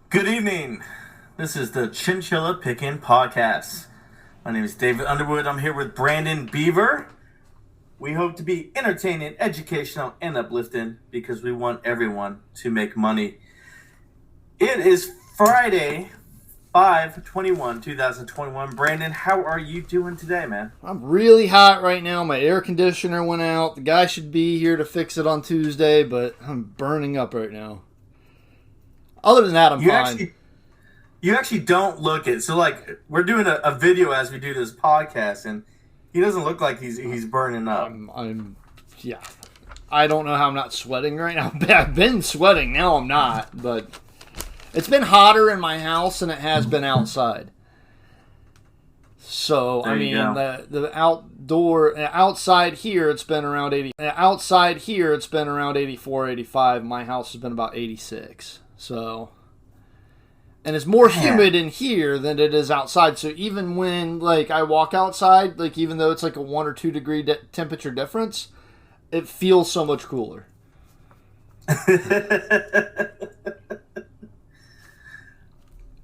Good evening. This is the Chinchilla Pickin' Podcast. My name is David Underwood. I'm here with Brandon Beaver. We hope to be entertaining, educational, and uplifting because we want everyone to make money. It is Friday, 5/21/2021. Brandon, how are you doing today, man? I'm really hot right now. My air conditioner went out. The guy should be here to fix it on Tuesday, but I'm burning up right now. Other than that, I'm fine. You actually don't look it. So, like, we're doing a video as we do this podcast, and he doesn't look like he's burning up. Yeah. I don't know how I'm not sweating right now. I've been sweating. Now I'm not, but it's been hotter in my house than it has been outside. So, There I you mean, go. outside here, it's been around 80. Outside here, it's been around 84, 85. My house has been about 86. So, and it's more humid in here than it is outside. So even when, like, I walk outside, like, even though it's like a 1 or 2 degree temperature difference, it feels so much cooler.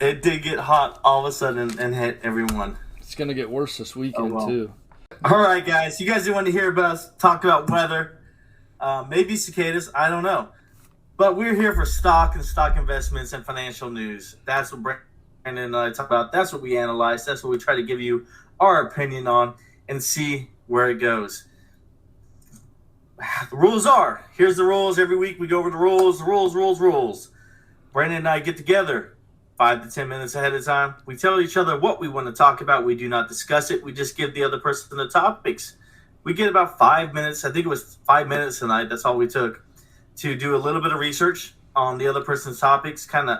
It did get hot all of a sudden and hit everyone. It's going to get worse this weekend, too. All right, guys. You guys didn't want to hear about us talk about weather. Maybe cicadas. I don't know. But we're here for stock and stock investments and financial news. That's what Brandon and I talk about. That's what we analyze. That's what we try to give you our opinion on and see where it goes. The rules are, here's the rules. Every week we go over the rules. Brandon and I get together 5 to 10 minutes ahead of time. We tell each other what we want to talk about. We do not discuss it. We just give the other person the topics. We get about 5 minutes. I think it was 5 minutes tonight. That's all we took to do a little bit of research on the other person's topics, kind of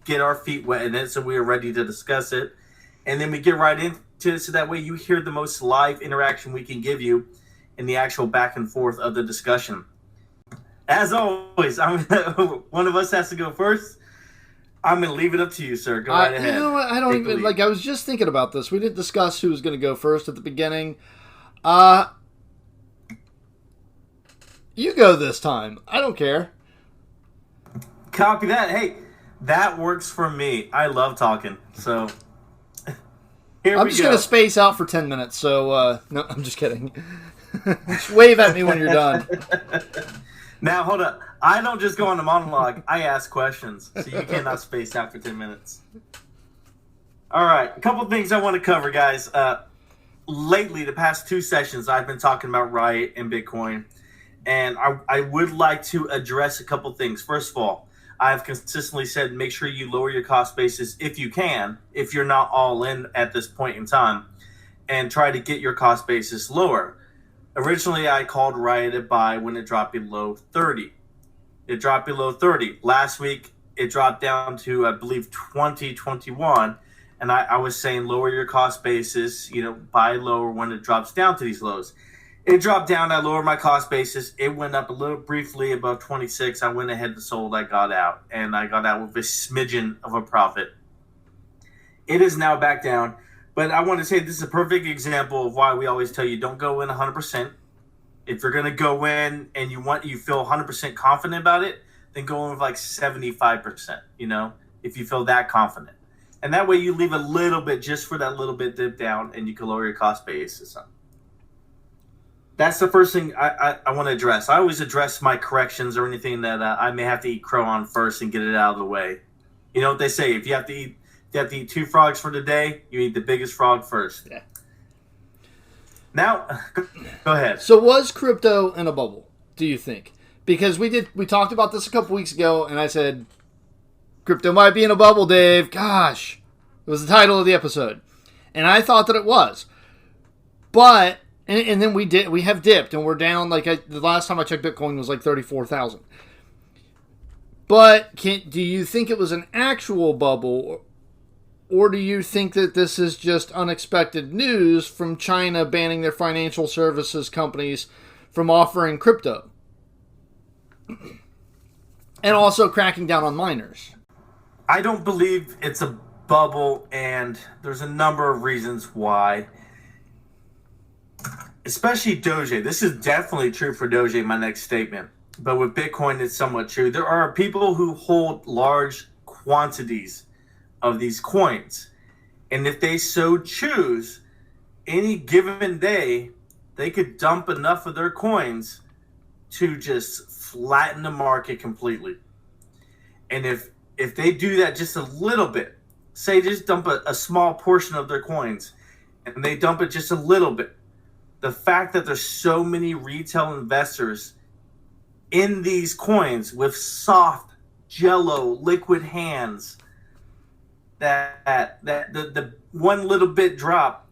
get our feet wet in it so we are ready to discuss it. And then we get right into it so that way you hear the most live interaction we can give you in the actual back and forth of the discussion. As always, one of us has to go first. I'm going to leave it up to you, sir. Go right ahead. You know what? I don't even, like, I was just thinking about this. We didn't discuss who was going to go first at the beginning. You go this time. I don't care. Copy that. Hey, that works for me. I love talking. So, here we go. I'm just going to space out for 10 minutes. So, no, I'm just kidding. Just wave at me when you're done. Now, hold up. I don't just go on a monologue. I ask questions. So you cannot space out for 10 minutes. All right. A couple things I want to cover, guys. Lately, the past 2 sessions, I've been talking about RIOT and Bitcoin. And I would like to address a couple things. First of all, I've consistently said make sure you lower your cost basis if you can, if you're not all in at this point in time, and try to get your cost basis lower. Originally, I called RIOT a buy when it dropped below 30. It dropped below 30. Last week, it dropped down to, I believe, 2021. And I was saying lower your cost basis, buy lower when it drops down to these lows. It dropped down. I lowered my cost basis. It went up a little briefly above 26. I went ahead and sold. I got out. And I got out with a smidgen of a profit. It is now back down. But I want to say this is a perfect example of why we always tell you don't go in 100%. If you're going to go in and you feel 100% confident about it, then go in with like 75%, if you feel that confident. And that way you leave a little bit just for that little bit dip down and you can lower your cost basis. That's the first thing I want to address. I always address my corrections or anything that I may have to eat crow on first and get it out of the way. You know what they say? If you have to eat 2 frogs for the day, you eat the biggest frog first. Yeah. Now, go ahead. So was crypto in a bubble, do you think? Because we talked about this a couple weeks ago, and I said, crypto might be in a bubble, Dave. Gosh. It was the title of the episode. And I thought that it was. But... And then we have dipped, and we're down, the last time I checked Bitcoin was like 34,000. But do you think it was an actual bubble, or do you think that this is just unexpected news from China banning their financial services companies from offering crypto? And also cracking down on miners. I don't believe it's a bubble, and there's a number of reasons why. Especially Doge. This is definitely true for Doge, my next statement. But with Bitcoin, it's somewhat true. There are people who hold large quantities of these coins. And if they so choose, any given day, they could dump enough of their coins to just flatten the market completely. And if they do that just a little bit, say just dump a small portion of their coins, and they dump it just a little bit, the fact that there's so many retail investors in these coins with soft, jello, liquid hands, that the one little bit drop,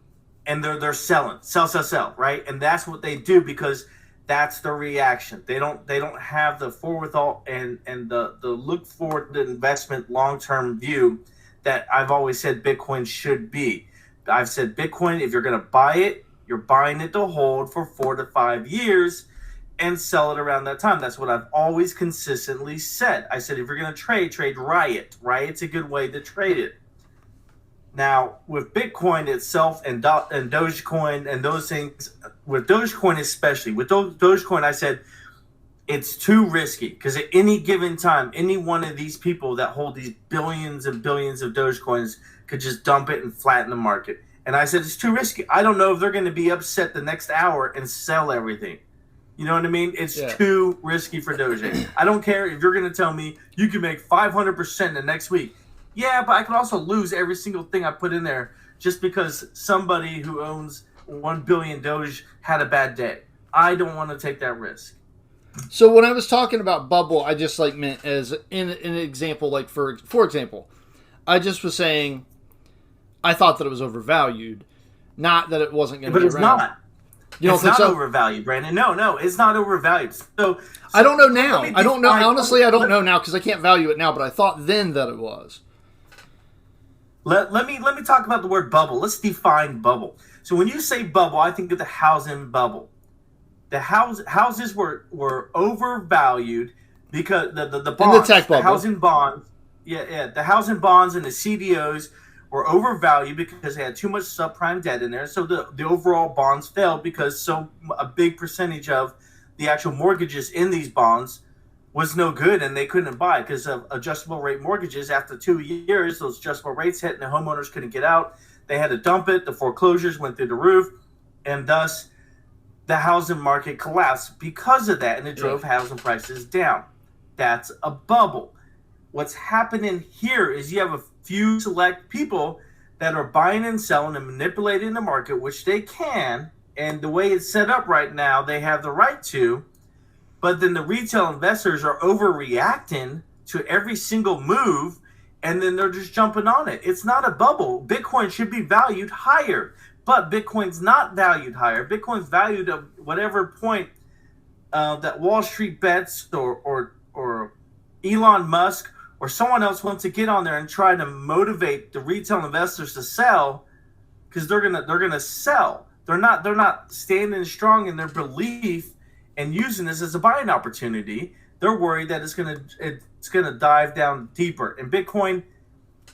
and they're selling, sell, right? And that's what they do because that's their reaction. They don't have the forethought and the look forward to investment long-term view that I've always said Bitcoin should be. I've said Bitcoin, if you're going to buy it, you're buying it to hold for 4 to 5 years and sell it around that time. That's what I've always consistently said. I said, if you're going to trade RIOT. RIOT's a good way to trade it. Now, with Bitcoin itself and Dogecoin and those things, with Dogecoin especially, with Dogecoin, I said it's too risky because at any given time, any one of these people that hold these billions and billions of Dogecoins could just dump it and flatten the market. And I said, it's too risky. I don't know if they're going to be upset the next hour and sell everything. You know what I mean? It's too risky for Doge. I don't care if you're going to tell me you can make 500% the next week. Yeah, but I could also lose every single thing I put in there just because somebody who owns 1 billion Doge had a bad day. I don't want to take that risk. So when I was talking about bubble, I just meant as in an example, like for example, I just was saying I thought that it was overvalued, not that it wasn't going to be around. But it's not. You don't think so? It's not overvalued, Brandon. No, it's not overvalued. So I don't know now. I don't know. Honestly, I don't know now because I can't value it now, but I thought then that it was. Let me talk about the word bubble. Let's define bubble. So when you say bubble, I think of the housing bubble. The houses were overvalued because the bonds, in the tech bubble. The housing bonds, the housing bonds and the CDOs were overvalued because they had too much subprime debt in there. So the overall bonds fell because a big percentage of the actual mortgages in these bonds was no good and they couldn't buy because of adjustable rate mortgages. After 2 years, those adjustable rates hit and the homeowners couldn't get out. They had to dump it. The foreclosures went through the roof, and thus the housing market collapsed because of that, and it drove housing prices down. That's a bubble. What's happening here is you have a few select people that are buying and selling and manipulating the market, which they can, and the way it's set up right now, they have the right to. But then the retail investors are overreacting to every single move, and then they're just jumping on it. It's not a bubble. Bitcoin should be valued higher, but Bitcoin's not valued higher. Bitcoin's valued at whatever point that Wall Street bets or Elon Musk or someone else wants to get on there and try to motivate the retail investors to sell, because they're gonna sell. They're not standing strong in their belief and using this as a buying opportunity. They're worried that it's gonna dive down deeper. And Bitcoin,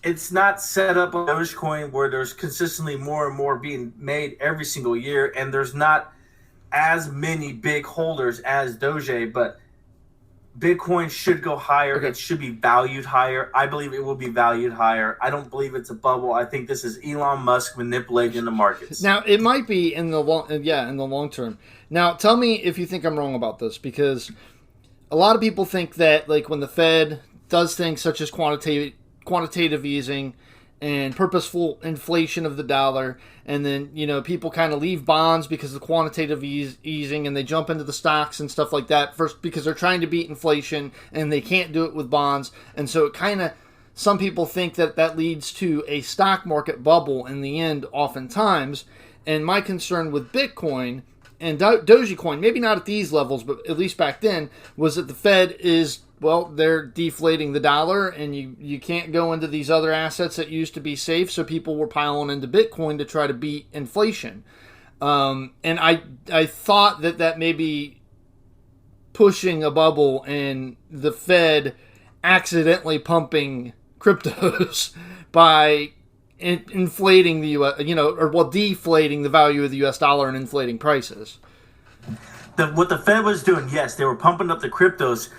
it's not set up like Dogecoin where there's consistently more and more being made every single year, and there's not as many big holders as Doge, but Bitcoin should go higher. Okay. It should be valued higher. I believe it will be valued higher. I don't believe it's a bubble. I think this is Elon Musk manipulating the markets. Now, it might be in the long term. Now, tell me if you think I'm wrong about this, because a lot of people think that like when the Fed does things such as quantitative easing and purposeful inflation of the dollar, and then people kind of leave bonds because of the quantitative easing, and they jump into the stocks and stuff like that first because they're trying to beat inflation and they can't do it with bonds, and so it kind of, some people think that leads to a stock market bubble in the end oftentimes. And my concern with Bitcoin and Dogecoin, maybe not at these levels, but at least back then, was that the Fed is, well, they're deflating the dollar, and you can't go into these other assets that used to be safe, so people were piling into Bitcoin to try to beat inflation. And I thought that may be pushing a bubble and the Fed accidentally pumping cryptos by inflating the U.S., deflating the value of the U.S. dollar and inflating prices. What the Fed was doing, yes, they were pumping up the cryptos,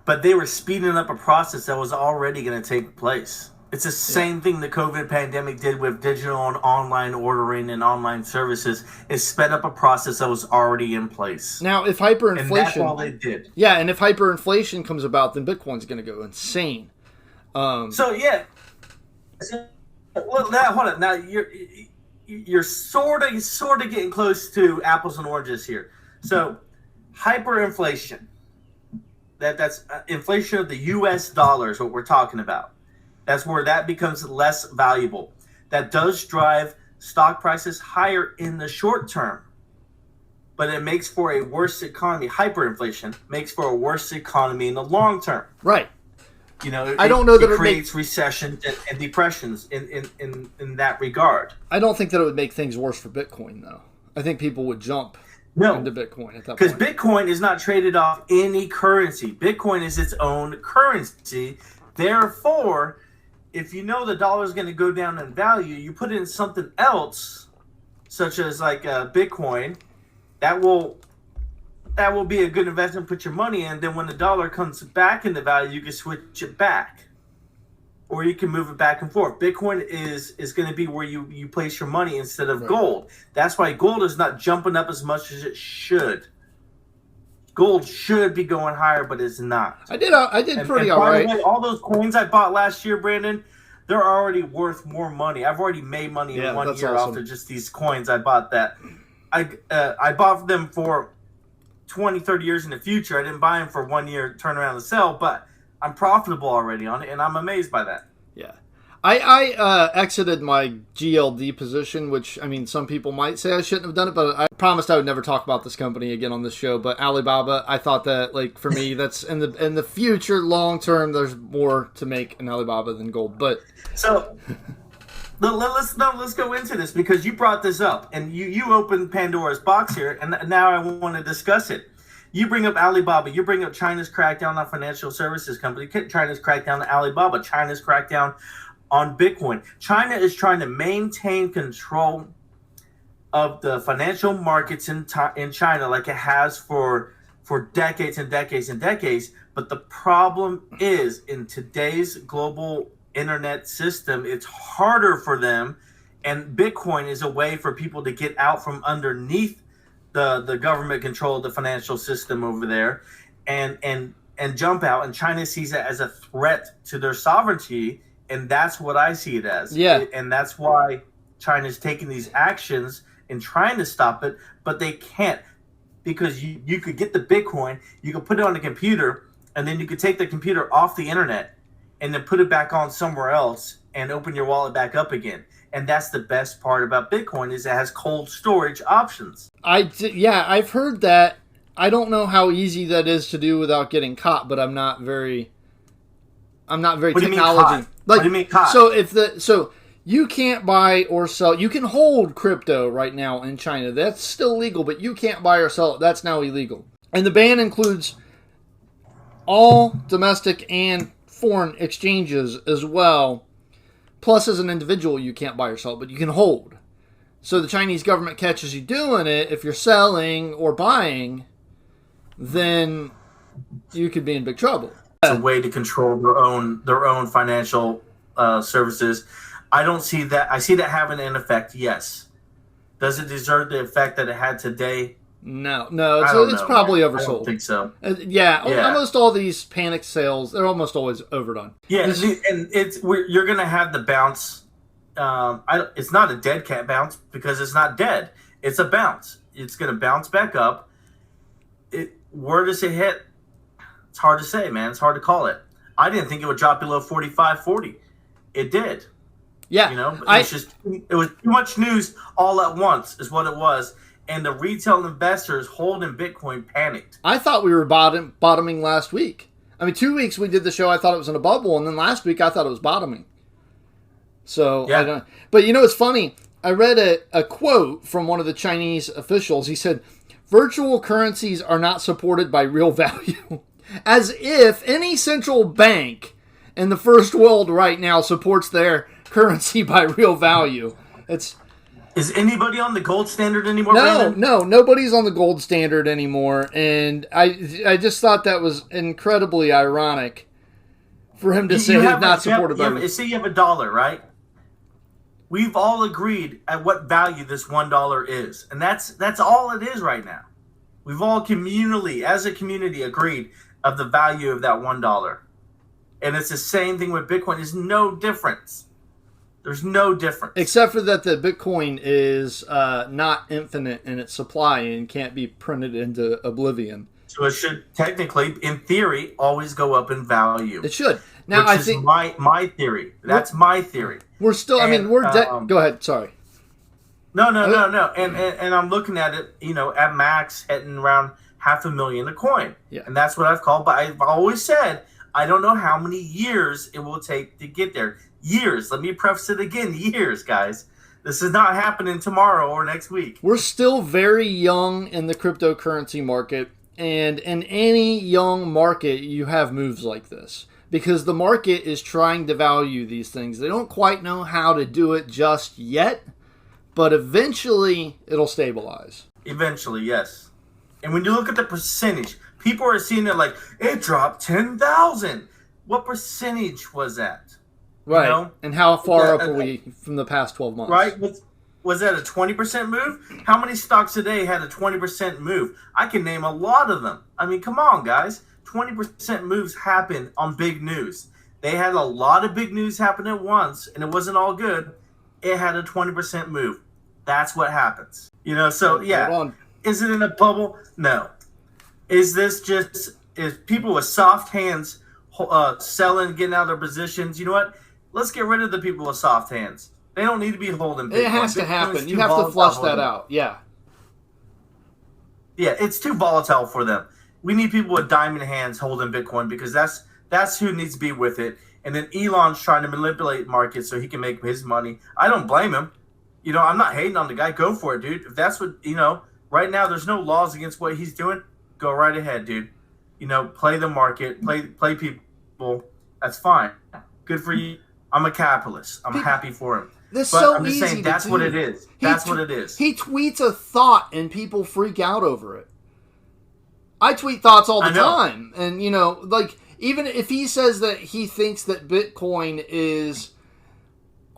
but they were speeding up a process that was already going to take place. It's the same thing the COVID pandemic did with digital and online ordering and online services. It sped up a process that was already in place. Now, if hyperinflation... And that's all they did. Yeah, and if hyperinflation comes about, then Bitcoin's going to go insane. Well, now, hold on. Now, you're sort of getting close to apples and oranges here. So, hyperinflation. That's inflation of the U.S. dollar is what we're talking about. That's where that becomes less valuable. That does drive stock prices higher in the short term, but it makes for a worse economy. Hyperinflation makes for a worse economy in the long term. Right. I don't know that it creates recessions and depressions in that regard. I don't think that it would make things worse for Bitcoin, though. I think people would jump into Bitcoin at that point. Because Bitcoin is not traded off any currency. Bitcoin is its own currency. Therefore, if you know the dollar is going to go down in value, you put it in something else, such as like Bitcoin, that will be a good investment. Put your money in. Then when the dollar comes back into value, you can switch it back, or you can move it back and forth. Bitcoin is going to be where you place your money instead of gold. That's why gold is not jumping up as much as it should. Gold should be going higher, but it's not. I did pretty all right. By the way, all those coins I bought last year, Brandon, they're already worth more money. I've already made money in 1 year off of just these coins I bought. I bought them for 20, 30 years in the future. I didn't buy them for 1 year, turn around and sell, but I'm profitable already on it, and I'm amazed by that. Yeah. I exited my GLD position, which, I mean, some people might say I shouldn't have done it, but I promised I would never talk about this company again on this show. But Alibaba, I thought that, like, for me, that's in the future, long term, there's more to make in Alibaba than gold. But so let's go into this, because you brought this up and you opened Pandora's box here, and now I want to discuss it. You bring up Alibaba. You bring up China's crackdown on financial services company. China's crackdown on Alibaba. China's crackdown on Bitcoin. China is trying to maintain control of the financial markets in China like it has for decades and decades and decades. But the problem is, in today's global internet system, it's harder for them. And Bitcoin is a way for people to get out from underneath the government control of the financial system over there and jump out. And China sees it as a threat to their sovereignty. And that's what I see it as. Yeah. And that's why China's taking these actions and trying to stop it, but they can't, because you could get the Bitcoin, you could put it on the computer, and then you could take the computer off the internet and then put it back on somewhere else and open your wallet back up again. And that's the best part about Bitcoin, is it has cold storage options. I've heard that. I don't know how easy that is to do without getting caught, but I'm not very technology. What do you mean caught? So you can't buy or sell. You can hold crypto right now in China. That's still legal, but you can't buy or sell it. That's now illegal. And the ban includes all domestic and foreign exchanges as well. Plus, as an individual, you can't buy or sell it, but you can hold. So the Chinese government catches you doing it. If you're selling or buying, then you could be in big trouble. It's a way to control their own financial services. I don't see that. I see that having an effect. Yes. Does it deserve the effect that it had today? No. It's probably oversold. I don't think so. Almost all these panic sales, they're almost always overdone. Yeah, and you're going to have the bounce. It's not a dead cat bounce, because it's not dead. It's a bounce. It's going to bounce back up. Where does it hit? It's hard to say, man. It's hard to call it. I didn't think it would drop below 45.40. It did. Yeah. It was too much news all at once is what it was. And the retail investors holding Bitcoin panicked. I thought we were bottoming last week. I mean, 2 weeks we did the show, I thought it was in a bubble. And then last week I thought it was bottoming. So, yeah. But it's funny. I read a quote from one of the Chinese officials. He said, "Virtual currencies are not supported by real value." As if any central bank in the first world right now supports their currency by real value. Is anybody on the gold standard anymore? No, nobody's on the gold standard anymore, and I just thought that was incredibly ironic for him to say he's not supported by. Say you have $1, right? We've all agreed at what value this $1 is, and that's all it is right now. We've all communally, as a community, agreed of the value of that $1, and it's the same thing with Bitcoin. There's no difference. There's no difference. Except for that the Bitcoin is not infinite in its supply and can't be printed into oblivion. So it should technically, in theory, always go up in value. It should. Now, I think my theory. That's my theory. We're still, go ahead, sorry. No. And I'm looking at it, at max, heading around $500,000 a coin. Yeah. And that's what I've called, but I've always said, I don't know how many years it will take to get there. Years. Let me preface it again. Years, guys. This is not happening tomorrow or next week. We're still very young in the cryptocurrency market, and in any young market, you have moves like this because the market is trying to value these things. They don't quite know how to do it just yet, but eventually it'll stabilize. Eventually, yes. And when you look at the percentage, people are seeing it like, it dropped 10,000. What percentage was that? Right, and how far up are we from the past 12 months? Right, was that a 20% move? How many stocks today had a 20% move? I can name a lot of them. I mean, come on, guys. 20% moves happen on big news. They had a lot of big news happen at once, and it wasn't all good. It had a 20% move. That's what happens. So, yeah. Is it in a bubble? No. Is this just, is people with soft hands selling, getting out of their positions? You know what? Let's get rid of the people with soft hands. They don't need to be holding Bitcoin. It has to happen. You have to flush that out. Yeah. Yeah, it's too volatile for them. We need people with diamond hands holding Bitcoin because that's who needs to be with it. And then Elon's trying to manipulate markets so he can make his money. I don't blame him. I'm not hating on the guy. Go for it, dude. If that's what, right now there's no laws against what he's doing. Go right ahead, dude. Play the market, play people. That's fine. Good for you. I'm a capitalist. I'm happy for him. But I'm just saying that's what it is. That's what it is. He tweets a thought and people freak out over it. I tweet thoughts all the time. And, even if he says that he thinks that Bitcoin is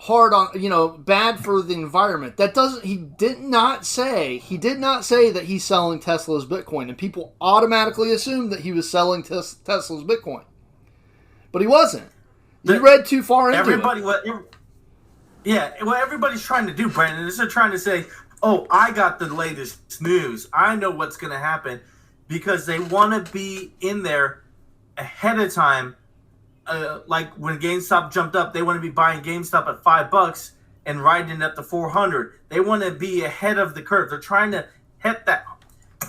hard on, bad for the environment, he did not say that he's selling Tesla's Bitcoin. And people automatically assumed that he was selling Tesla's Bitcoin. But he wasn't. You read too far into it. What everybody's trying to do, Brandon, is they're trying to say, oh, I got the latest news. I know what's going to happen because they want to be in there ahead of time. Like when GameStop jumped up, they want to be buying GameStop at $5 and riding it up to 400. They want to be ahead of the curve. They're trying to hit that.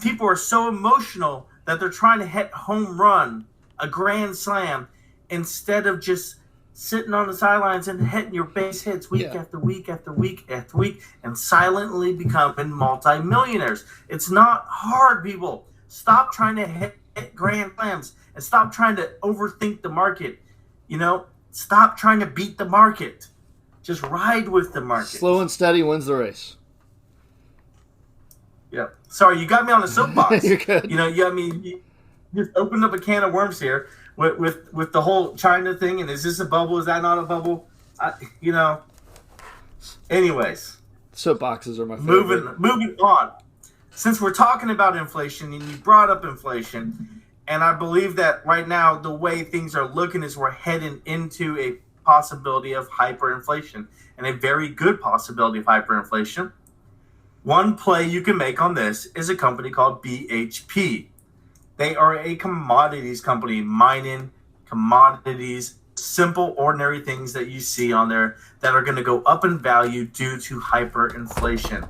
People are so emotional that they're trying to hit home run, a grand slam, instead of just sitting on the sidelines and hitting your base hits week after week after week after week and silently becoming multimillionaires. It's not hard, people. Stop trying to hit grand slams and stop trying to overthink the market. Stop trying to beat the market. Just ride with the market. Slow and steady wins the race. Yeah. Sorry, you got me on the soapbox. You're good. You just opened up a can of worms here. With the whole China thing, and is this a bubble? Is that not a bubble? Anyways. Soapboxes are my favorite. Moving on. Since we're talking about inflation, and you brought up inflation, and I believe that right now the way things are looking is we're heading into a possibility of hyperinflation, and a very good possibility of hyperinflation. One play you can make on this is a company called BHP. They are a commodities company, mining commodities, simple, ordinary things that you see on there that are going to go up in value due to hyperinflation.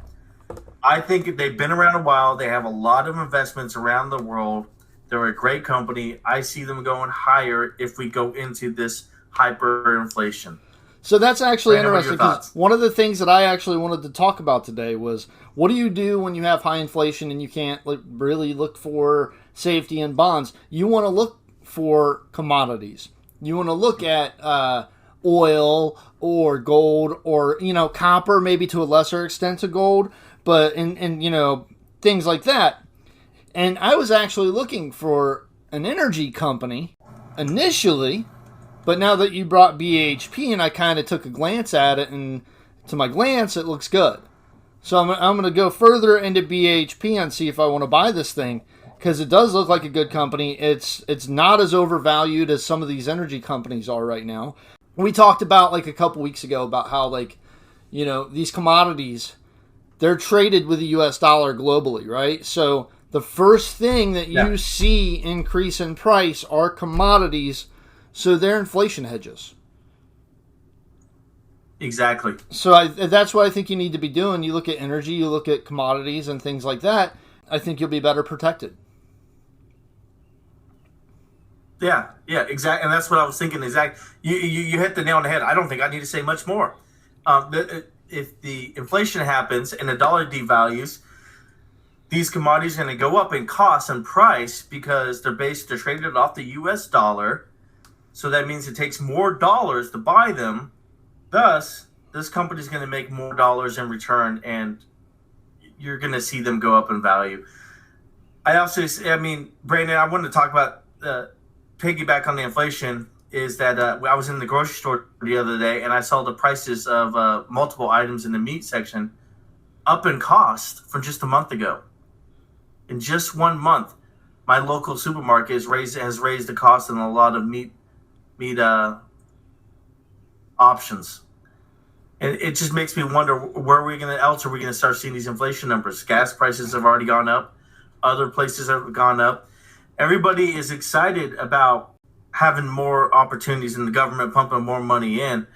I think they've been around a while. They have a lot of investments around the world. They're a great company. I see them going higher if we go into this hyperinflation. So that's actually interesting because one of the things that I actually wanted to talk about today was what do you do when you have high inflation and you can't really look for safety in bonds? You want to look for commodities. You want to look at oil or gold or, copper, maybe to a lesser extent to gold, but in things like that. And I was actually looking for an energy company initially, but now that you brought BHP and I kind of took a glance at it, and to my glance, it looks good. So I'm going to go further into BHP and see if I want to buy this thing, because it does look like a good company. It's not as overvalued as some of these energy companies are right now. We talked about like a couple weeks ago about how these commodities, they're traded with the US dollar globally, right? So the first thing that you see increase in price are commodities, so they're inflation hedges. Exactly. So that's what I think you need to be doing. You look at energy, you look at commodities and things like that. I think you'll be better protected. Yeah, exactly. And that's what I was thinking. Exactly. You hit the nail on the head. I don't think I need to say much more. If the inflation happens and the dollar devalues, these commodities are going to go up in cost and price because they're traded off the U.S. dollar. So that means it takes more dollars to buy them. Thus, this company is going to make more dollars in return, and you're going to see them go up in value. Brandon, I wanted to talk about piggyback on the inflation. Is that I was in the grocery store the other day, and I saw the prices of multiple items in the meat section up in cost from just a month ago. In just 1 month, my local supermarket has raised the cost on a lot of meat options. And it just makes me wonder, where else are we going to start seeing these inflation numbers? Gas prices have already gone up. Other places have gone up. Everybody is excited about having more opportunities and the government pumping more money in,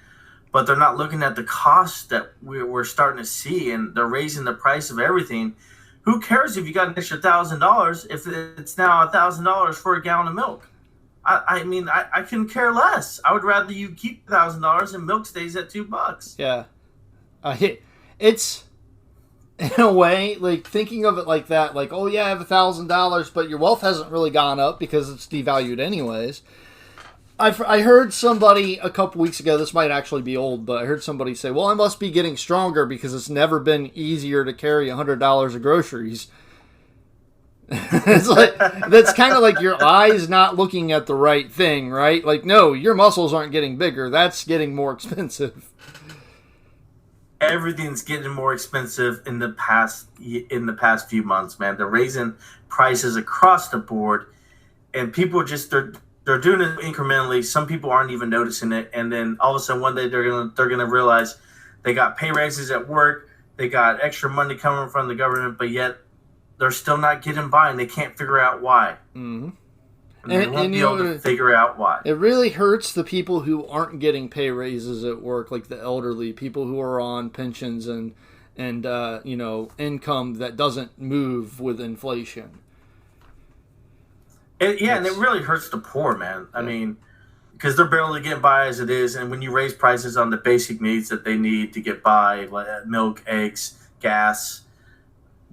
but they're not looking at the cost that we're starting to see, and they're raising the price of everything. Who cares if you got an extra $1,000 if it's now $1,000 for a gallon of milk? I couldn't care less. I would rather you keep $1,000 and milk stays at $2. Yeah, it's in a way like thinking of it like that. Like, oh yeah, I have $1,000, but your wealth hasn't really gone up because it's devalued anyways. I heard somebody a couple weeks ago. This might actually be old, but I heard somebody say, "Well, I must be getting stronger because it's never been easier to carry $100 of groceries." It's like, that's kind of like your eyes not looking at the right thing, right? Like, no, your muscles aren't getting bigger. That's getting more expensive. Everything's getting more expensive in the past few months, man. They're raising prices across the board, and people they're doing it incrementally. Some people aren't even noticing it, and then all of a sudden one day they're gonna realize they got pay raises at work, they got extra money coming from the government, but yet they're still not getting by, and they can't figure out why. Mm-hmm. And they won't be able to figure out why. It really hurts the people who aren't getting pay raises at work, like the elderly, people who are on pensions and income that doesn't move with inflation. And it really hurts the poor, man. I mean, because they're barely getting by as it is, and when you raise prices on the basic needs that they need to get by, like milk, eggs, gas,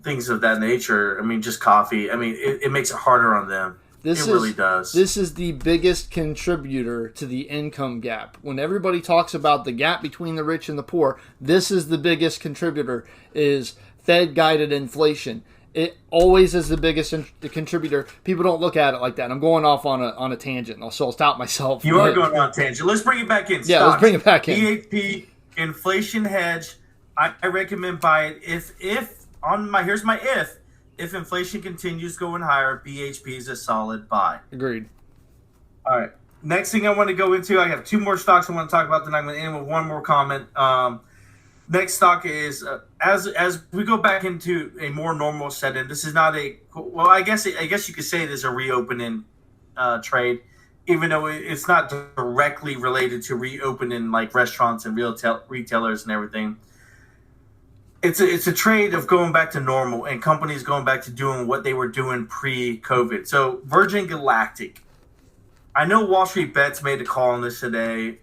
things of that nature. I mean, just coffee. I mean, it makes it harder on them. It really does. This is the biggest contributor to the income gap. When everybody talks about the gap between the rich and the poor, this is the biggest contributor, is Fed-guided inflation. It always is the biggest contributor. People don't look at it like that. I'm going off on a tangent, so I'll stop myself. You are going on a tangent. Let's bring it back in. Yeah, let's bring it back in. BHP, inflation hedge. I recommend buy it. Here's my if. If inflation continues going higher, BHP is a solid buy. Agreed. All right. Next thing I want to go into, I have two more stocks I want to talk about, then I'm going to end with one more comment. Next stock is, as we go back into a more normal setting, this is not I guess you could say it is a reopening trade, even though it's not directly related to reopening like restaurants and retailers and everything. It's a trade of going back to normal and companies going back to doing what they were doing pre-COVID. So Virgin Galactic. I know Wall Street Bets made a call on this today.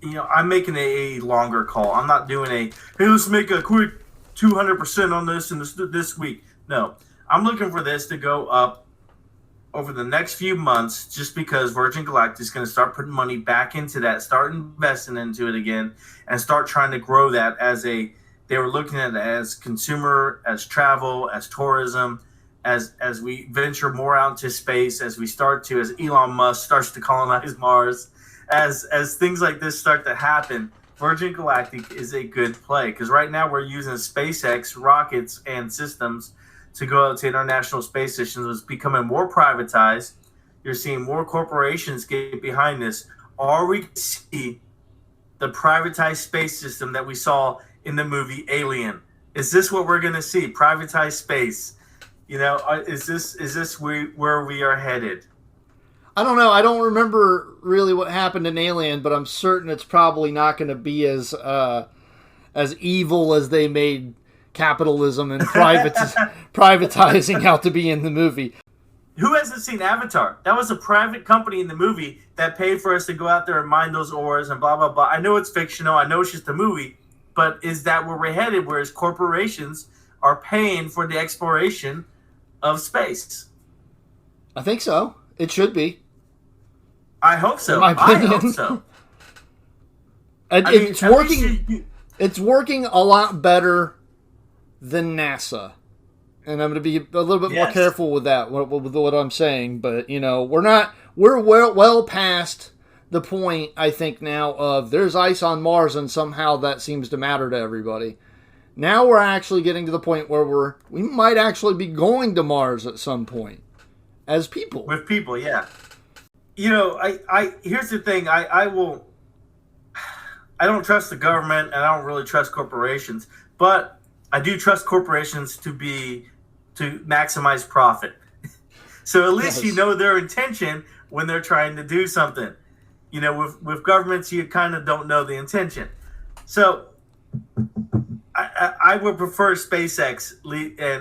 I'm making a longer call. I'm not doing hey, let's make a quick 200% on this in this week. No. I'm looking for this to go up over the next few months, just because Virgin Galactic is going to start putting money back into that, start investing into it again, and start trying to grow that they were looking at it as consumer, as travel, as tourism, as we venture more out into space, as Elon Musk starts to colonize Mars, as things like this start to happen, Virgin Galactic is a good play. Because right now we're using SpaceX rockets and systems to go out to international space stations. It's becoming more privatized. You're seeing more corporations get behind this. Are we going to see the privatized space system that we saw in the movie Alien? Is this what we're going to see? Privatized space? Is this where we are headed? I don't know. I don't remember really what happened in Alien, but I'm certain it's probably not going to be as evil as they made capitalism and privatizing out to be in the movie. Who hasn't seen Avatar? That was a private company in the movie that paid for us to go out there and mine those ores and blah, blah, blah. I know it's fictional. I know it's just a movie. But is that where we're headed, whereas corporations are paying for the exploration of space? I think so. It should be. I hope so. I hope so. It's working. It's working a lot better than NASA. And I'm going to be a little bit more careful with that, with what I'm saying. But, we're well past the point, I think, now of there's ice on Mars and somehow that seems to matter to everybody. Now we're actually getting to the point where we might actually be going to Mars at some point as people. With people, yeah. Here's the thing. I don't trust the government and I don't really trust corporations, but I do trust corporations to maximize profit. So at least their intention when they're trying to do something. With governments, you kind of don't know the intention. So I would prefer SpaceX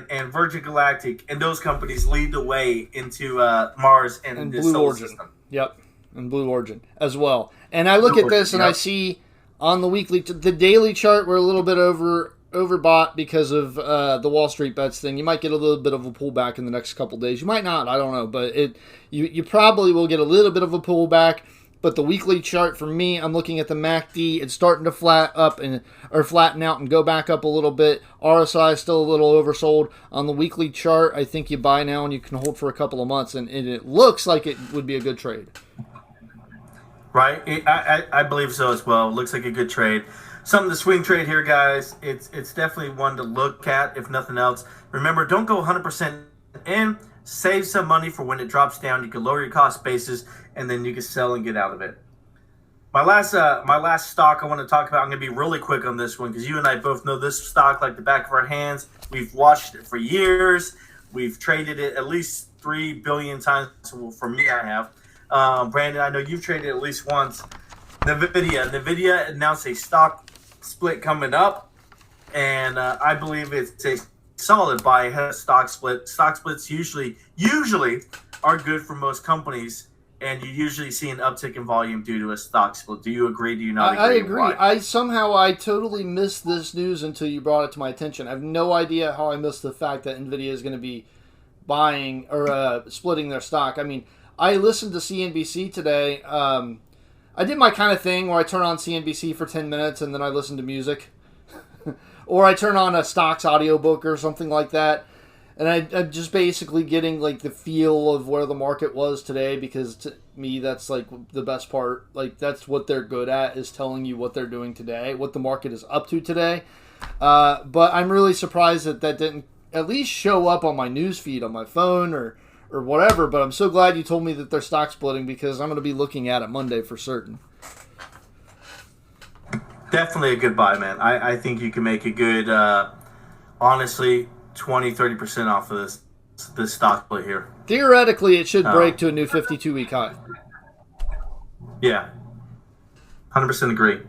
and Virgin Galactic and those companies lead the way into Mars and the Blue solar Origin. system. Yep, and Blue Origin as well. And I look at this and I see on the weekly, the daily chart, we're a little bit overbought because of the Wall Street bets thing. You might get a little bit of a pullback in the next couple days. You might not. I don't know, but you probably will get a little bit of a pullback. But the weekly chart for me, I'm looking at the MACD. It's starting to flatten out and go back up a little bit. RSI is still a little oversold. On the weekly chart, I think you buy now and you can hold for a couple of months, and it looks like it would be a good trade. Right, I believe so as well. Looks like a good trade. Something to swing trade here, guys. It's definitely one to look at, if nothing else. Remember, don't go 100% in. Save some money for when it drops down. You can lower your cost basis, and then you can sell and get out of it. My last stock I want to talk about, I'm going to be really quick on this one because you and I both know this stock like the back of our hands. We've watched it for years. We've traded it at least 3 billion times. Well, for me, I have. Brandon, I know you've traded it at least once. NVIDIA announced a stock split coming up, and I believe it's a solid buy ahead of stock split. Stock splits usually are good for most companies, and you usually see an uptick in volume due to a stock split. Do you agree? Do you not agree? I agree. I totally missed this news until you brought it to my attention. I have no idea how I missed the fact that NVIDIA is going to be buying or splitting their stock. I mean, I listened to CNBC today. I did my kind of thing where I turn on CNBC for 10 minutes and then I listen to music. Or I turn on a stocks audiobook or something like that. And I'm just basically getting like the feel of where the market was today, because to me that's like the best part. Like that's what they're good at, is telling you what they're doing today, what the market is up to today. But I'm really surprised that didn't at least show up on my news feed on my phone or whatever. But I'm so glad you told me that they're stock splitting, because I'm going to be looking at it Monday for certain. Definitely a good buy, man. I think you can make a good, honestly, 20-30% off of this stock split here. Theoretically, it should break to a new 52-week high. Yeah, 100% agree.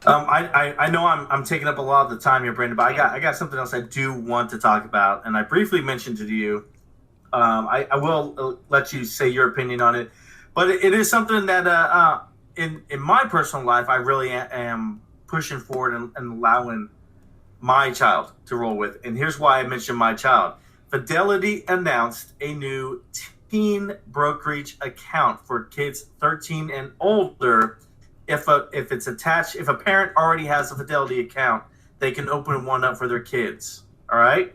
I know I'm taking up a lot of the time here, Brandon, but I got something else I do want to talk about, and I briefly mentioned to you. I will let you say your opinion on it, but it is something that in my personal life I really am pushing forward and allowing my child to roll with. And here's why I mentioned my child. Fidelity announced a new brokerage account for kids 13 and older. If it's attached, if a parent already has a Fidelity account, they can open one up for their kids. All right.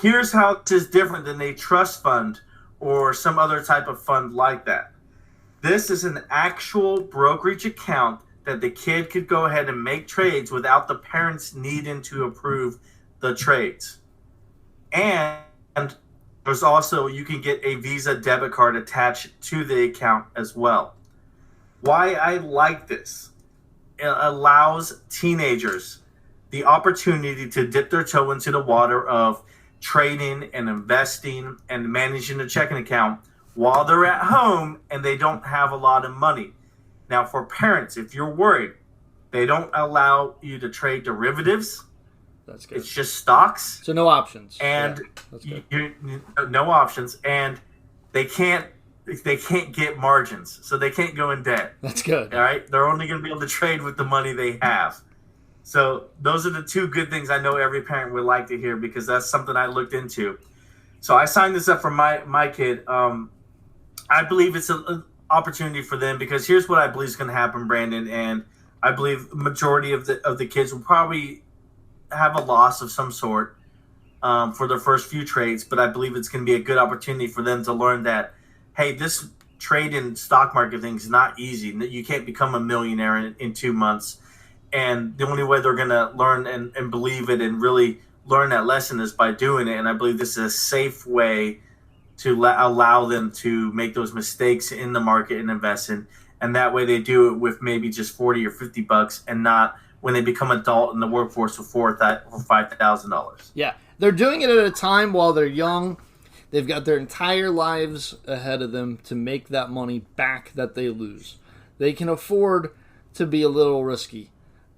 Here's how this is different than a trust fund or some other type of fund like that. This is an actual brokerage account that the kid could go ahead and make trades without the parents needing to approve the trades. And there's also, you can get a Visa debit card attached to the account as well. Why I like this, it allows teenagers the opportunity to dip their toe into the water of trading and investing and managing a checking account while they're at home and they don't have a lot of money. Now, for parents, if you're worried, they don't allow you to trade derivatives. That's good. It's just stocks. So no options. And yeah, no options. And they can't get margins, so they can't go in debt. That's good. All right? They're only going to be able to trade with the money they have. So those are the two good things I know every parent would like to hear, because that's something I looked into. So I signed this up for my kid. I believe it's an opportunity for them, because here's what I believe is going to happen, Brandon, and I believe the majority of the kids will probably have a loss of some sort for their first few trades, but I believe it's going to be a good opportunity for them to learn that, hey, this trade in stock market thing is not easy. You can't become a millionaire in 2 months. And the only way they're going to learn and believe it and really learn that lesson is by doing it. And I believe this is a safe way to allow them to make those mistakes in the market and invest in. And that way they do it with maybe just $40 or $50 and not when they become adult in the workforce for $5,000. Yeah, they're doing it at a time while they're young. They've got their entire lives ahead of them to make that money back that they lose. They can afford to be a little risky.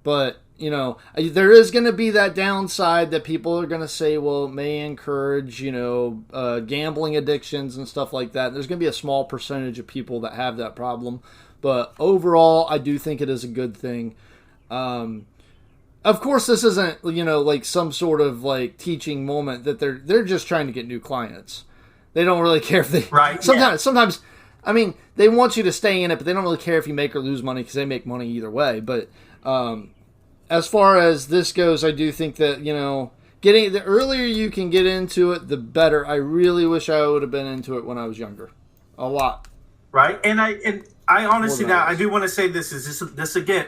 But, you know, there is going to be that downside that people are going to say, well, it may encourage, gambling addictions and stuff like that. There's going to be a small percentage of people that have that problem. But overall, I do think it is a good thing. Of course, this isn't, like some sort of like teaching moment that they're just trying to get new clients. They don't really care if they... Right. Sometimes, I mean, they want you to stay in it, but they don't really care if you make or lose money because they make money either way. But... as far as this goes, I do think that, the earlier you can get into it, the better. I really wish I would have been into it when I was younger. A lot. Right. And I honestly, now, I do want to say this again.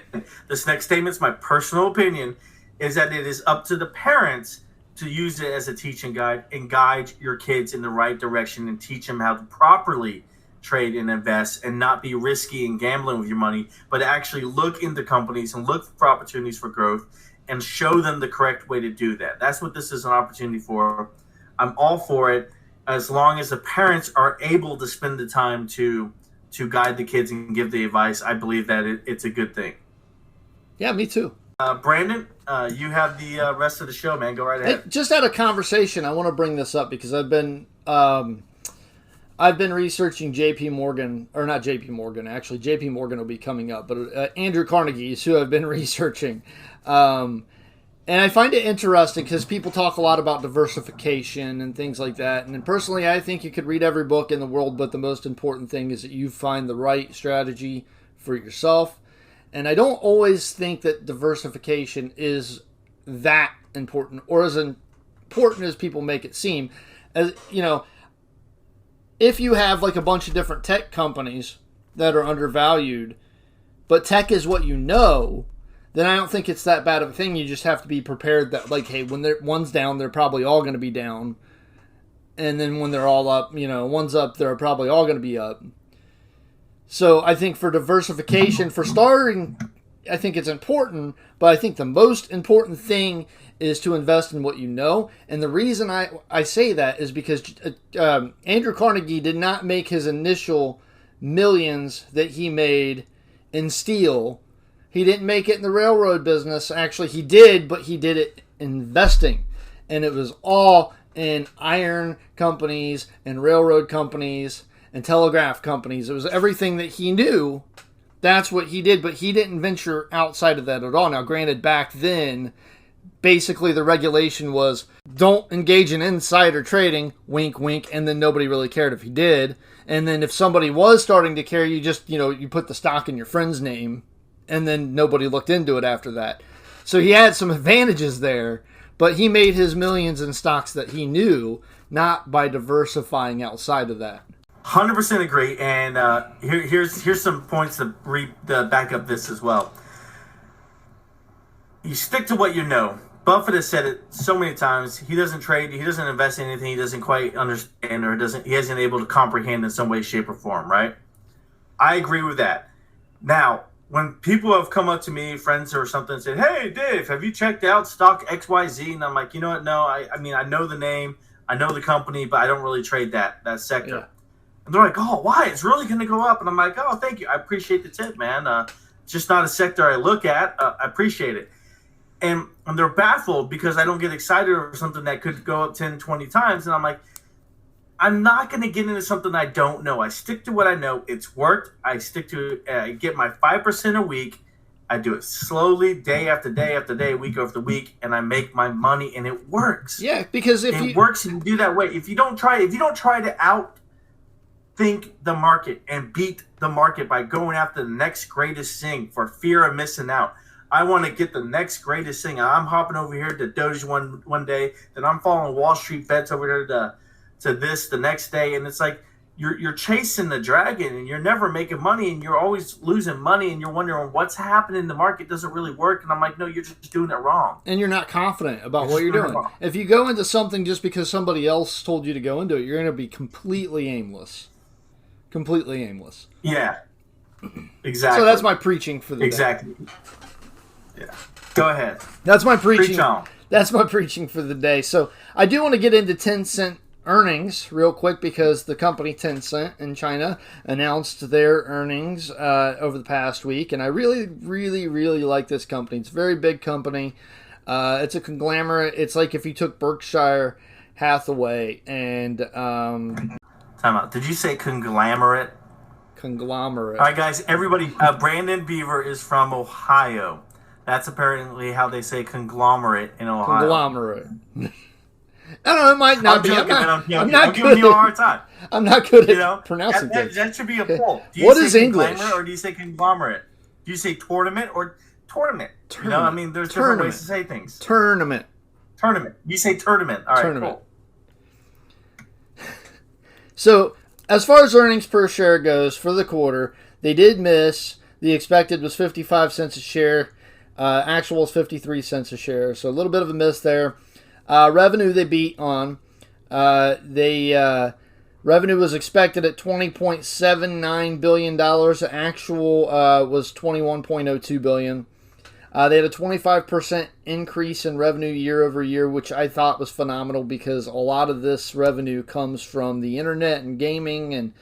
This next statement's my personal opinion, is that it is up to the parents to use it as a teaching guide and guide your kids in the right direction and teach them how to properly trade and invest and not be risky and gambling with your money, but actually look into companies and look for opportunities for growth and show them the correct way to do that. That's what this is an opportunity for. I'm all for it, as long as the parents are able to spend the time to guide the kids and give the advice. I believe that it's a good thing. Yeah, me too. Brandon, you have the rest of the show, man. Go right ahead. Hey, just out of conversation, I want to bring this up because I've been researching JP Morgan, or not JP Morgan, actually. JP Morgan will be coming up, but Andrew Carnegie is who I've been researching. And I find it interesting because people talk a lot about diversification and things like that. And personally, I think you could read every book in the world, but the most important thing is that you find the right strategy for yourself. And I don't always think that diversification is that important, or as important as people make it seem. As if you have like a bunch of different tech companies that are undervalued, but tech is what you know, then I don't think it's that bad of a thing. You just have to be prepared that, like, hey, when one's down, they're probably all going to be down. And then when they're all up, one's up, they're probably all going to be up. So I think for diversification, for starting, I think it's important, but I think the most important thing is to invest in what you know. And the reason I say that is because Andrew Carnegie did not make his initial millions that he made in steel. He didn't make it in the railroad business. Actually, he did, but he did it investing. And it was all in iron companies and railroad companies and telegraph companies. It was everything that he knew. That's what he did, but he didn't venture outside of that at all. Now, granted, back then, basically the regulation was don't engage in insider trading, wink, wink, and then nobody really cared if you did. And then if somebody was starting to care, you just, you put the stock in your friend's name, and then nobody looked into it after that. So he had some advantages there, but he made his millions in stocks that he knew, not by diversifying outside of that. 100% agree, and here's some points to back up this as well. You stick to what you know. Buffett has said it so many times. He doesn't trade. He doesn't invest in anything he doesn't quite understand or he isn't able to comprehend in some way, shape, or form, right? I agree with that. Now, when people have come up to me, friends or something, and said, "Hey, Dave, have you checked out stock XYZ?" And I'm like, you know what? No, I mean, I know the name, I know the company, but I don't really trade that sector. Yeah. And they're like, "Oh, why? It's really going to go up." And I'm like, "Oh, thank you. I appreciate the tip, man. It's just not a sector I look at. I appreciate it." And they're baffled because I don't get excited over something that could go up 10, 20 times. And I'm like, I'm not going to get into something I don't know. I stick to what I know. It's worked. I stick to it. I get my 5% a week. I do it slowly, day after day after day, week after week, and I make my money, and it works. Yeah, because it works and do that way. If you don't try to outthink the market and beat the market by going after the next greatest thing for fear of missing out. I want to get the next greatest thing. I'm hopping over here to Doge one day, then I'm following Wall Street bets over here to this the next day, and it's like you're chasing the dragon, and you're never making money, and you're always losing money, and you're wondering what's happening. The market doesn't really work, and I'm like, no, you're just doing it wrong. And you're not confident about what you're doing. If you go into something just because somebody else told you to go into it, you're going to be completely aimless. Completely aimless. Yeah, exactly. So that's my preaching for the day. Exactly. Yeah. Go ahead. That's my preaching. Preach on. That's my preaching for the day. So I do want to get into Tencent earnings real quick because the company Tencent in China announced their earnings over the past week, and I really, really, really like this company. It's a very big company. It's a conglomerate. It's like if you took Berkshire Hathaway and time out. Did you say conglomerate? Conglomerate. All right, guys. Everybody. Brandon Beaver is from Ohio. That's apparently how they say conglomerate in Ohio. Conglomerate. I don't know, it might not be. I'm giving you a hard time. I'm not good at pronouncing things. That should be a poll. Do what is English? Or do you say conglomerate? Do you say tournament or tournament? You know, I mean, there's different ways to say things. Tournament. You say tournament. All right, cool. So, as far as earnings per share goes for the quarter, they did miss. The expected was 55 cents a share. Actual is 53 cents a share. So a little bit of a miss there. Revenue they beat on. Revenue was expected at $20.79 billion. Actual was $21.02 billion. They had a 25% increase in revenue year over year, which I thought was phenomenal because a lot of this revenue comes from the internet and gaming,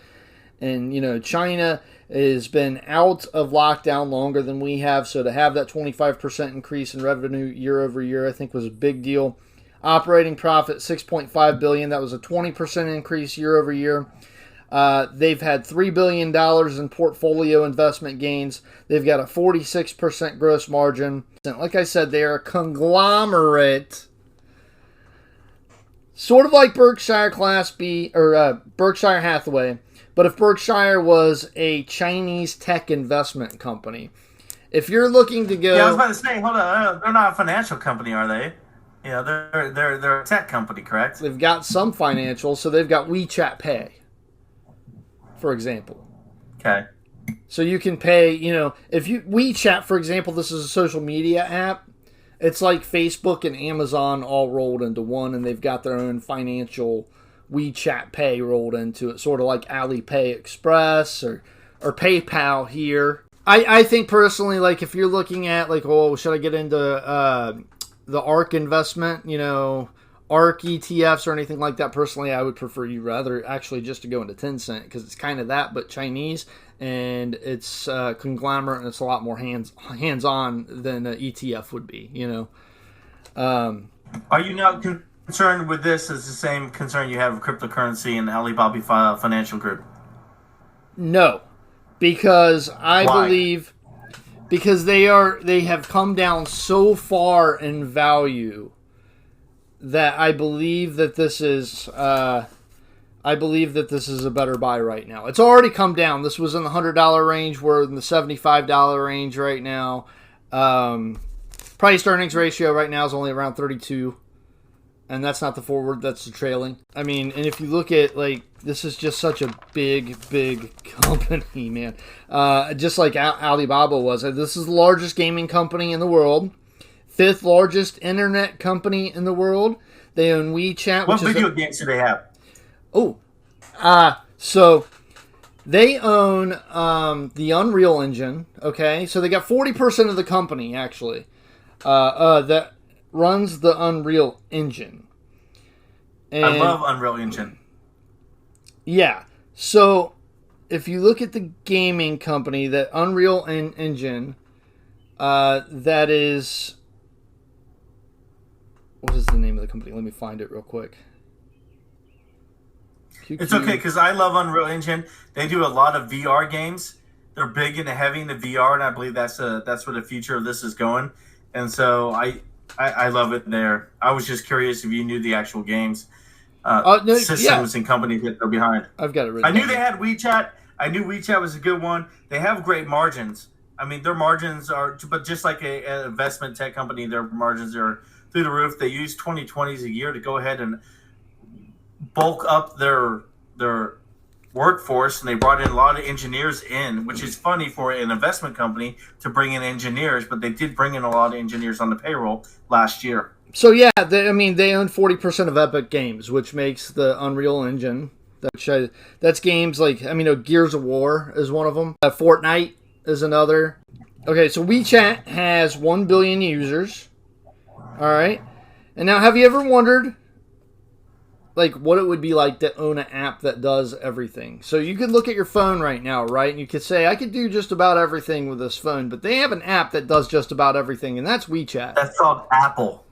and China has been out of lockdown longer than we have, so to have that 25% increase in revenue year over year I think was a big deal. Operating profit $6.5 billion. That was a 20% increase year over year. They've had $3 billion in portfolio investment gains. They've got a 46% gross margin. Like I said, they are a conglomerate, sort of like Berkshire Class B or Berkshire Hathaway. But if Berkshire was a Chinese tech investment company, if you're looking to go... Yeah, I was about to say, hold on, they're not a financial company, are they? Yeah, they're a tech company, correct? They've got some financials, so they've got WeChat Pay, for example. Okay. So you can pay, if you... WeChat, for example, this is a social media app. It's like Facebook and Amazon all rolled into one, and they've got their own financial... WeChat Pay rolled into it, sort of like Alipay Express or PayPal here. I think personally, like if you're looking at like, oh, should I get into the ARK investment, ARK ETFs or anything like that? Personally, I would prefer you rather actually just to go into Tencent because it's kind of that, but Chinese, and it's conglomerate and it's a lot more hands-on than an ETF would be. Are you not concerned with this as the same concern you have with cryptocurrency and Alibaba Financial Group? No, because I Why? believe because they have come down so far in value that I believe that this is a better buy right now. It's already come down. This was in the $100 range. We're in the $75 range right now. Price to earnings ratio right now is only around 32. And that's not the forward, that's the trailing. I mean, and if you look at, like, this is just such a big company, man. Just like Alibaba was. This is the largest gaming company in the world. 5th largest internet company in the world. They own WeChat. What video games do they have? So they own the Unreal Engine, okay? So they got 40% of the company, actually, that runs the Unreal Engine. And, I love Unreal Engine. Yeah. So if you look at the gaming company, that Unreal Engine, that is... What is the name of the company? Let me find it real quick. It's okay, because I love Unreal Engine. They do a lot of VR games. They're big and heavy into VR, and I believe that's where the future of this is going. And so I love it there. I was just curious if you knew the actual games, systems and companies that they're behind. I've got it written. I knew they had WeChat. I knew WeChat was a good one. They have great margins. I mean, their margins are, but just like an investment tech company, their margins are through the roof. They use 2020s a year to go ahead and bulk up their workforce, and they brought in a lot of engineers in, which is funny for an investment company to bring in engineers, but they did bring in a lot of engineers on the payroll last year. So yeah, they own 40% of Epic Games, which makes the Unreal Engine. That's games like, Gears of War is one of them. Fortnite is another. Okay, so WeChat has 1 billion users. All right, and now have you ever wondered, like, what it would be like to own an app that does everything? So you could look at your phone right now, right? And you could say, I could do just about everything with this phone. But they have an app that does just about everything, and that's WeChat. That's called Apple.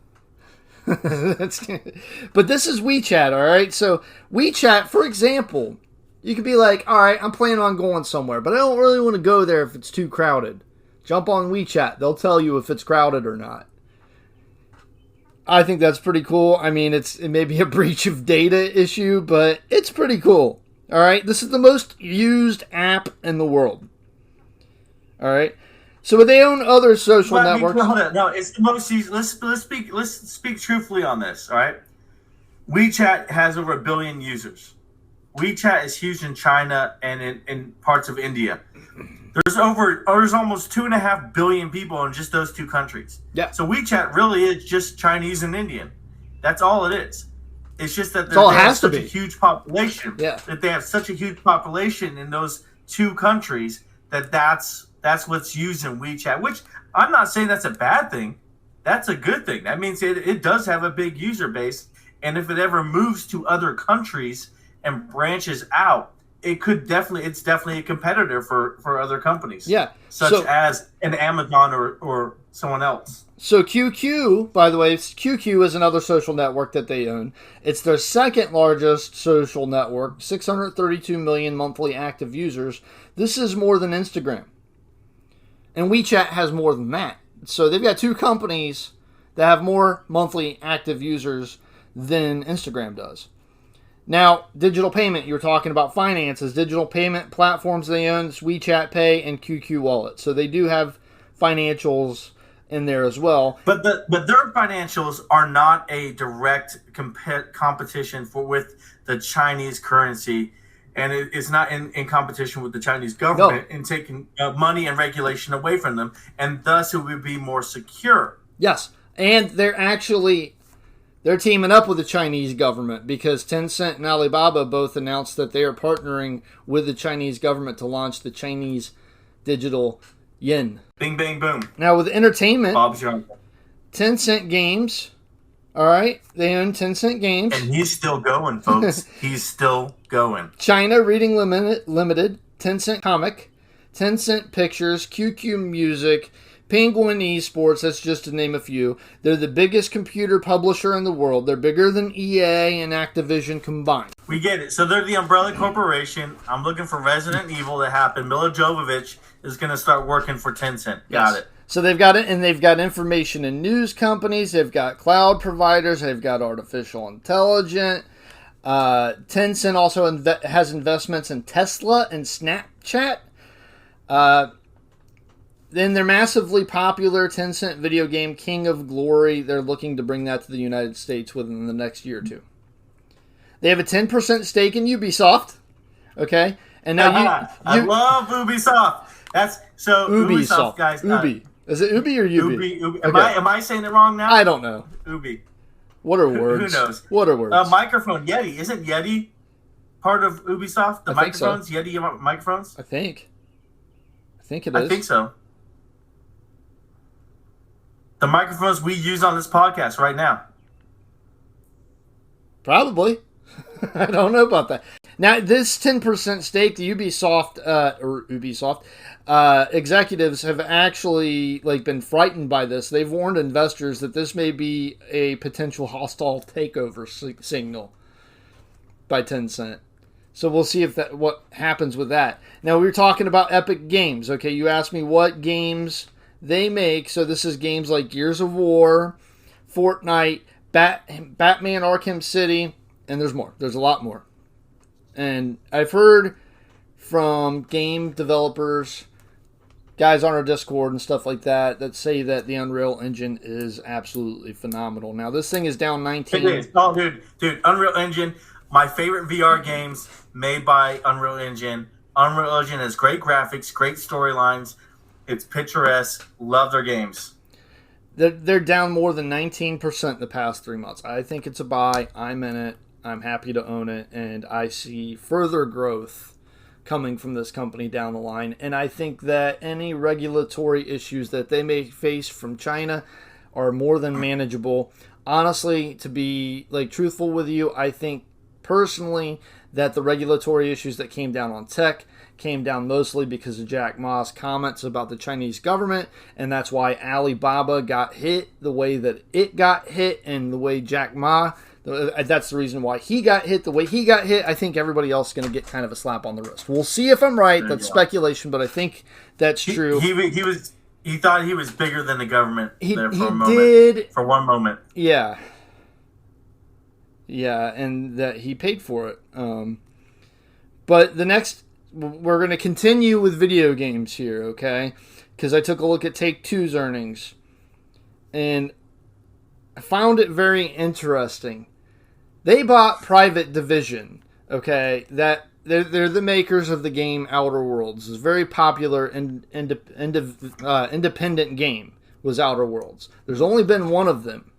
But this is WeChat, all right? So WeChat, for example, you could be like, all right, I'm planning on going somewhere, but I don't really want to go there if it's too crowded. Jump on WeChat. They'll tell you if it's crowded or not. I think that's pretty cool. I mean, it may be a breach of data issue, but it's pretty cool. All right, this is the most used app in the world. All right, so they own other social networks. No, it's the most used. Let's speak truthfully on this. All right, WeChat has over 1 billion users. WeChat is huge in China and in parts of India. There's almost 2.5 billion people in just those two countries. Yeah. So WeChat really is just Chinese and Indian. That's all it is. It's just that they have such a huge population. Yeah. That they have such a huge population in those two countries that's what's used in WeChat. Which I'm not saying that's a bad thing. That's a good thing. That means it does have a big user base. And if it ever moves to other countries and branches out, it's definitely a competitor for other companies. Yeah. Such as an Amazon or someone else. So QQ, by the way, QQ is another social network that they own. It's their second largest social network, 632 million monthly active users. This is more than Instagram. And WeChat has more than that. So they've got two companies that have more monthly active users than Instagram does. Now, digital payment, you were talking about finances. Digital payment platforms they own, it's WeChat Pay and QQ Wallet. So they do have financials in there as well. But their financials are not a direct competition with the Chinese currency. And it's not in competition with the Chinese government in taking money and regulation away from them. And thus it would be more secure. Yes. And they're teaming up with the Chinese government because Tencent and Alibaba both announced that they are partnering with the Chinese government to launch the Chinese digital yen. Bing, bang, boom. Now with entertainment, Bob's your uncle. Tencent Games, all right, they own Tencent Games. And he's still going, folks. He's still going. China Reading Limited, Tencent Comic, Tencent Pictures, QQ Music, Penguin Esports, that's just to name a few. They're the biggest computer publisher in the world. They're bigger than EA and Activision combined. We get it. So they're the umbrella corporation. I'm looking for Resident Evil to happen. Mila Jovovich is going to start working for Tencent. Got it. So they've got it, and they've got information and news companies. They've got cloud providers. They've got artificial intelligence. Tencent also has investments in Tesla and Snapchat. Then their massively popular Tencent video game King of Glory, they're looking to bring that to the United States within the next year or two. They have a 10% stake in Ubisoft. Okay? And now I love Ubisoft. That's so Ubisoft, guys. Ubi. Is it Ubi or Ubi? Ubi. Am I saying it wrong now? I don't know. Ubi. What are words? Who knows? What are words? Microphone. Yeti. Isn't Yeti part of Ubisoft? The microphones? So. Yeti microphones? I think it is. I think so. The microphones we use on this podcast right now. Probably. I don't know about that. Now, this 10% stake, the Ubisoft executives have actually been frightened by this. They've warned investors that this may be a potential hostile takeover signal by Tencent. So we'll see what happens with that. Now, we were talking about Epic Games. Okay, you asked me what games they make. So this is games like Gears of War, Fortnite, Batman Arkham City, and there's more. There's a lot more. And I've heard from game developers, guys on our Discord and stuff like that say that the Unreal Engine is absolutely phenomenal. Now, this thing is down 19. It is. Oh, dude, Unreal Engine, my favorite VR games made by Unreal Engine. Unreal Engine has great graphics, great storylines. It's picturesque. Love their games. They're down more than 19% the past 3 months. I think it's a buy. I'm in it. I'm happy to own it, and I see further growth coming from this company down the line. And I think that any regulatory issues that they may face from China are more than manageable. Honestly, to be truthful with you, I think personally that the regulatory issues that came down on tech came down mostly because of Jack Ma's comments about the Chinese government, and that's why Alibaba got hit the way that it got hit, and the way Jack Ma, that's the reason why he got hit the way he got hit. I think everybody else is going to get kind of a slap on the wrist. We'll see if I'm right. That's speculation, but I think that's true. He thought he was bigger than the government for one moment. Yeah. Yeah, and that he paid for it. But we're going to continue with video games here, okay? Because I took a look at Take-Two's earnings, and I found it very interesting. They bought Private Division, okay? That they're the makers of the game Outer Worlds. It's a very popular independent game, was Outer Worlds. There's only been one of them.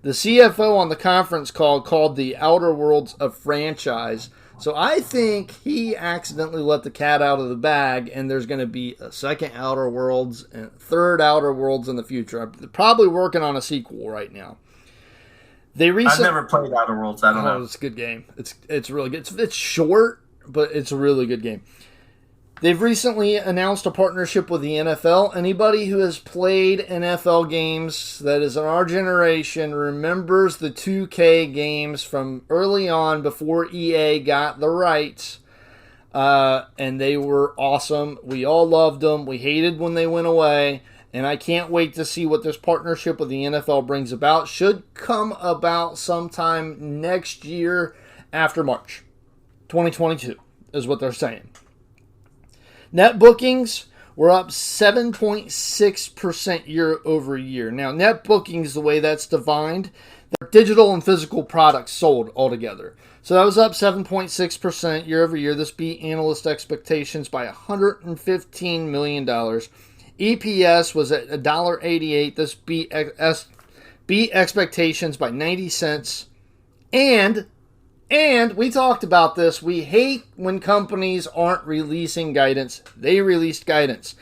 The CFO on the conference call called the Outer Worlds a franchise. So I think he accidentally let the cat out of the bag, and there's going to be a second Outer Worlds and a third Outer Worlds in the future. They're probably working on a sequel right now. I've never played Outer Worlds. I don't know. It's a good game. It's really good. It's short, but it's a really good game. They've recently announced a partnership with the NFL. Anybody who has played NFL games that is in our generation remembers the 2K games from early on before EA got the rights. And they were awesome. We all loved them. We hated when they went away. And I can't wait to see what this partnership with the NFL brings about. Should come about sometime next year after March 2022 is what they're saying. Net bookings were up 7.6% year over year. Now, net bookings, the way that's defined, they're digital and physical products sold altogether. So that was up 7.6% year over year. This beat analyst expectations by $115 million. EPS was at $1.88. This beat expectations by 90 cents. And we talked about this. We hate when companies aren't releasing guidance. They released guidance.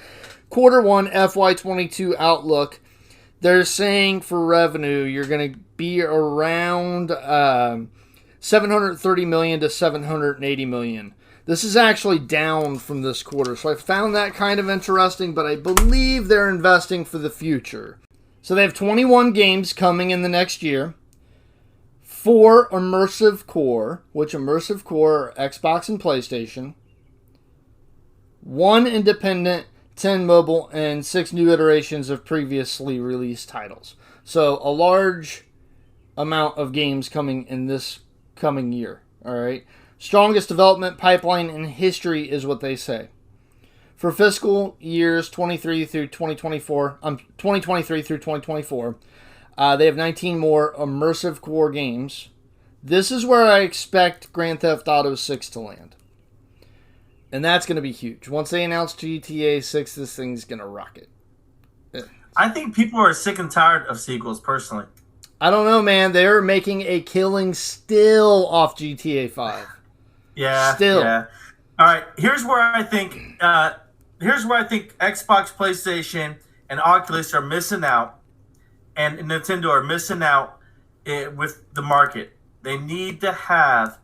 Quarter 1 FY22 outlook. They're saying for revenue, you're going to be around $730 million to $780 million. This is actually down from this quarter, so I found that kind of interesting, but I believe they're investing for the future. So they have 21 games coming in the next year. 4 immersive core, which immersive core are Xbox and PlayStation. 1 independent, 10 mobile, and 6 new iterations of previously released titles. So a large amount of games coming in this coming year. All right. Strongest development pipeline in history is what they say. For fiscal years 23 through 2024, 2023 through 2024, they have 19 more immersive core games. This is where I expect Grand Theft Auto 6 to land. And that's going to be huge. Once they announce GTA 6, this thing's going to rocket. I think people are sick and tired of sequels, personally. I don't know, man. They're making a killing still off GTA 5. Yeah, still. Yeah. All right. Here's where I think Xbox, PlayStation, and Oculus are missing out, and Nintendo are missing out with the market. They need to have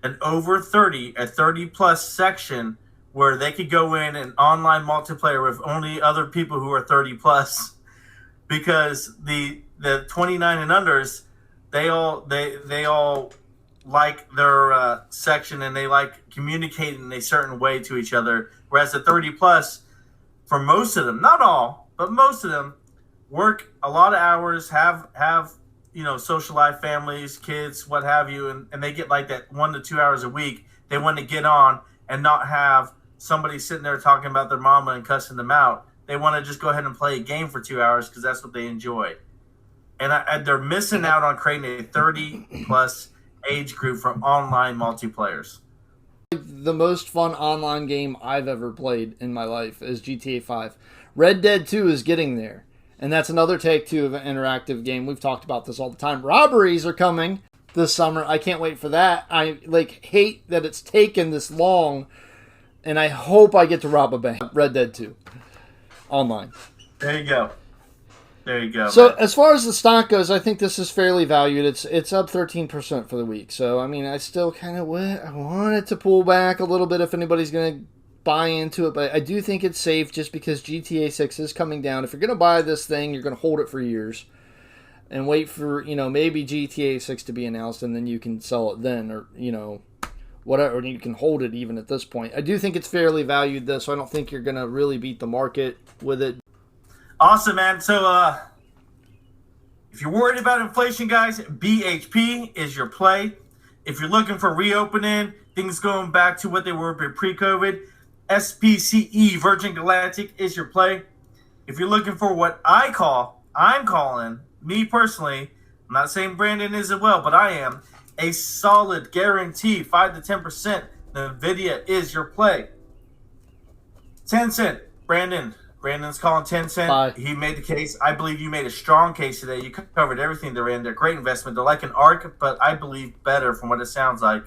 an over 30, a 30-plus section where they could go in and online multiplayer with only other people who are 30-plus, because the 29 and unders, they all like their section, and they like communicating in a certain way to each other. Whereas the 30-plus, for most of them, not all, but most of them, work a lot of hours, have social life, families, kids, what have you, and they get like that 1 to 2 hours a week. They want to get on and not have somebody sitting there talking about their mama and cussing them out. They want to just go ahead and play a game for 2 hours because that's what they enjoy. And they're missing out on creating a 30-plus age group from online multiplayers. The most fun online game I've ever played in my life is GTA 5. Red Dead 2 is getting there. And that's another Take-Two of an interactive game. We've talked about this all the time. Robberies are coming this summer. I can't wait for that. I hate that it's taken this long, and I hope I get to rob a bank. Red Dead 2 online. There you go. So as far as the stock goes, I think this is fairly valued. It's up 13% for the week. So I mean, I still kind of want it to pull back a little bit if anybody's going to buy into it, but I do think it's safe just because GTA 6 is coming down. If you're going to buy this thing, you're going to hold it for years and wait for, maybe GTA 6 to be announced, and then you can sell it then, or, whatever, and you can hold it even at this point. I do think it's fairly valued, though, so I don't think you're going to really beat the market with it. Awesome, man. So, if you're worried about inflation, guys, BHP is your play. If you're looking for reopening, things going back to what they were pre-COVID, SPCE, Virgin Galactic, is your play. If you're looking for what I'm calling, me personally, I'm not saying Brandon is as well, but I am, a solid guarantee, 5 to 10%, NVIDIA is your play. Tencent, Brandon's calling Tencent. Bye. He made the case. I believe you made a strong case today. You covered everything they're in. They're a great investment. They're like an ARC, but I believe better from what it sounds like.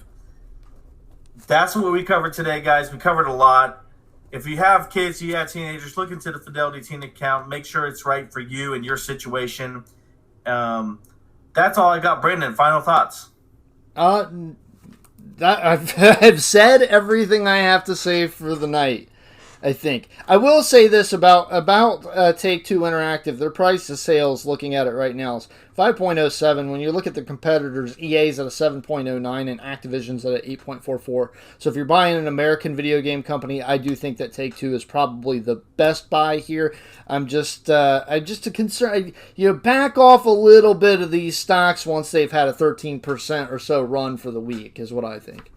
That's what we covered today, guys. We covered a lot. If you have kids, you have teenagers, look into the Fidelity Teen account. Make sure it's right for you and your situation. That's all I got. Brandon, final thoughts? I've said everything I have to say for the night, I think. I will say this about Take-Two Interactive. Their price to sales, looking at it right now, is 5.07. When you look at the competitors, EA's at a 7.09 and Activision's at an 8.44. So if you're buying an American video game company, I do think that Take-Two is probably the best buy here. I'm just a concern. Back off a little bit of these stocks once they've had a 13% or so run for the week, is what I think.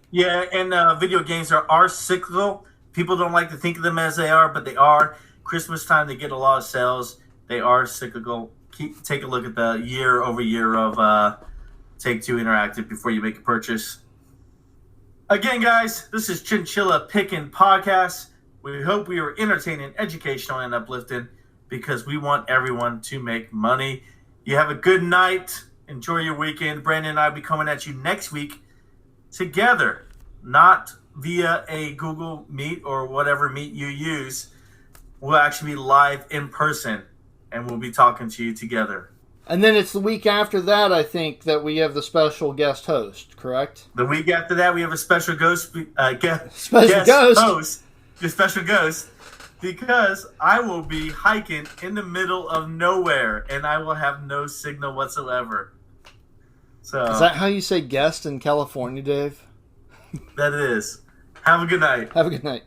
Yeah, and video games are cyclical. People don't like to think of them as they are, but they are. Christmas time, they get a lot of sales. They are cyclical. Take a look at the year-over-year of Take-Two Interactive before you make a purchase. Again, guys, this is Chinchilla Pickin' Podcast. We hope we are entertaining, educational, and uplifting because we want everyone to make money. You have a good night. Enjoy your weekend. Brandon and I will be coming at you next week together, not via a Google Meet or whatever Meet you use. We'll actually be live in person, and we'll be talking to you together. And then it's the week after that, I think, that we have the special guest host, correct? The week after that, we have a special ghost special ghost, because I will be hiking in the middle of nowhere, and I will have no signal whatsoever. So is that how you say guest in California, Dave? That it is. Have a good night. Have a good night.